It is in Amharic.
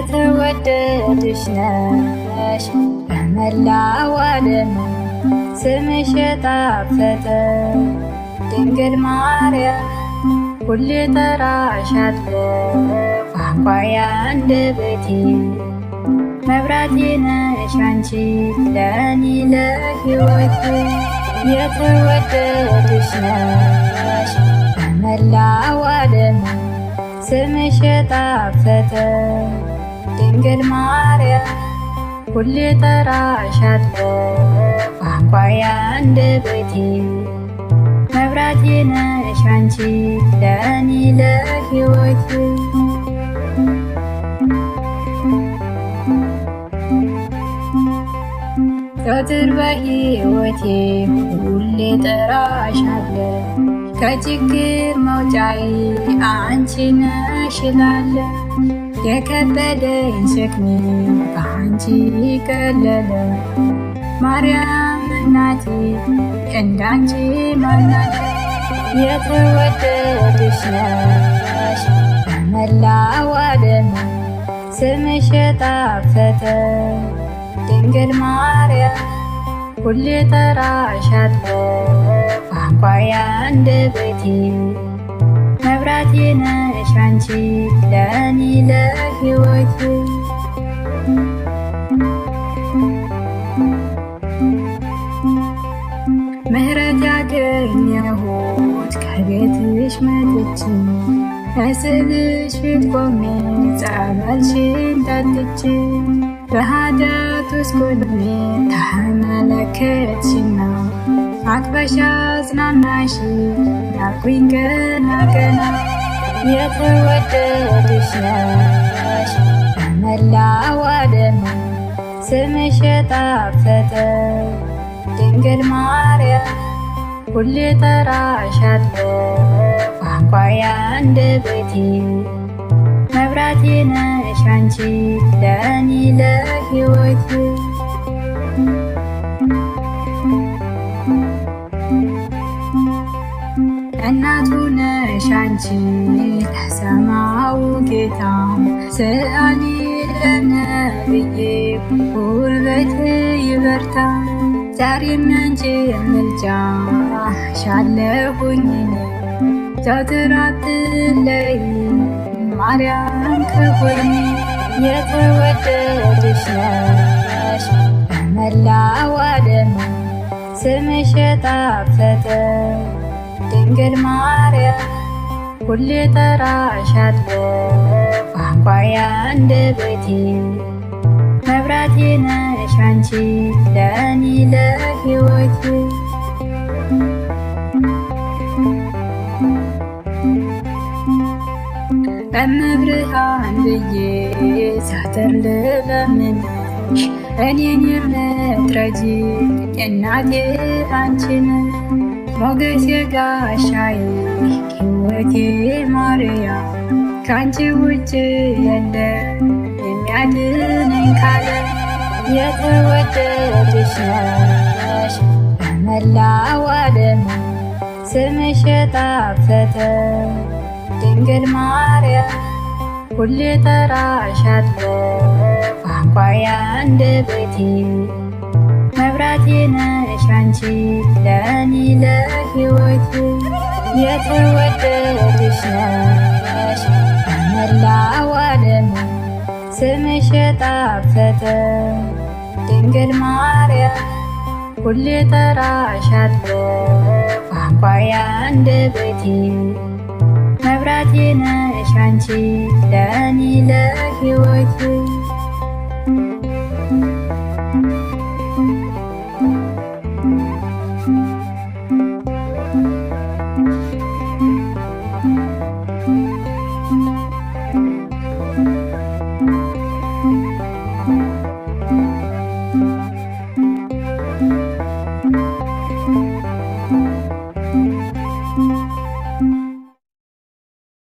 የተወደድሽ ነሽ በመላው ዓለም ስምሽ የጣፈጠ ድንግል ማርያም ሁሌ ጠራሻለሁ ቋንቋዬ አንደበቴ መብራቴ ነሽ አንቺ ለእኔ ለሕይወቴ የተወደድሽ ነሽ በመላው ዓለም ስምሽ የጣፈጠ ድንግል ማርያም ሁሌ ጠራሻለሁ ቋንቋዬ አንደበቴ መብራቴ ነሽ አንቺ ለእኔ ለሕይወቴ ዘወትር በሕይወቴ ሁሌ ጠራሻለሁ ከችግር መውጫዬ አንቺ ነሽ እላለሁ የከበደኝ ሸክሜ በአንቺ ቀለለ ማርያም እናቴ እንዳንቺ ማን አለ የተወደድሽ ነሽ በመላው ዓለም ስምሽ የጣፈጠ ድንግል ማርያም ሁሌ ጠራሻለሁ ቋንቋዬ አንደበቴ መብራቴ ነሽ አንቺ ለእኔ ለሕይወቴ ምሕረት ያገኘሁት ከቤትሽ መጥቼ በስዕልሽ ፊት ቆሜ ጸበልሽን ጠጥቼ በኃጢአት ውስጥ ቆሜ ተመለከትሽና አቅፈሽ አጽናናሽ ያልኩኝ ቀና ቀና የተወደድሽ ነሽ በመላው ዓለም ስምሽ የጣፈጠ ድንግል ማርያም ሁሌ ጠራሻለሁ ቋንቋዬ አንደበቴ መብራቴ ነሽ አንቺ ለእኔ ለሕይወቴ እናቱ ነሽ አንቺ ለሰማው ጌታ ስአሊ ለነብዬ ጉልበት ይበርታ ዛሬም አንቺ ምልጃ ሻለሁኝ ዘወትር አትለይ ማርያም ከጎኔ የተወደድሽ ነሽ በመላው ዓለም ስምሽ የጣፈጠ ድንግል ማርያም ሁሌ ጠራሻለሁ ቋንቋዬ አንደበቴ መብራቴ ነሽ አንቺ ለእኔ ለሕይወቴ እመብርሃን ብዬ ሳተር ልለምንሽ እኔን የምትረጂ እናቴ አንቺ ነሽ ሞገሴ ጋሻዬ ሕይወቴ ማርያም ከአንቺ ውጭ የለም የሚያድነኝ ካለ የተወደድሽ ነሽ በመላው ዓለም ስምሽ የጣፈጠ ድንግል ማርያም ሁሌ ጠራሻለሁ ቋንቋዬ አንደበቴ መብራቴ ነሽ አንቺ ለእኔ ለሕይወቴ የተወደድሽ ነሽ በመላው ዓለም ስምሽ የጣፈጠ ድንግል ማርያም ሁሌ ጠራሻለሁ ቋንቋዬ አንደበቴ መብራቴ ነሽ አንቺ ለእኔ ለሕይወቴ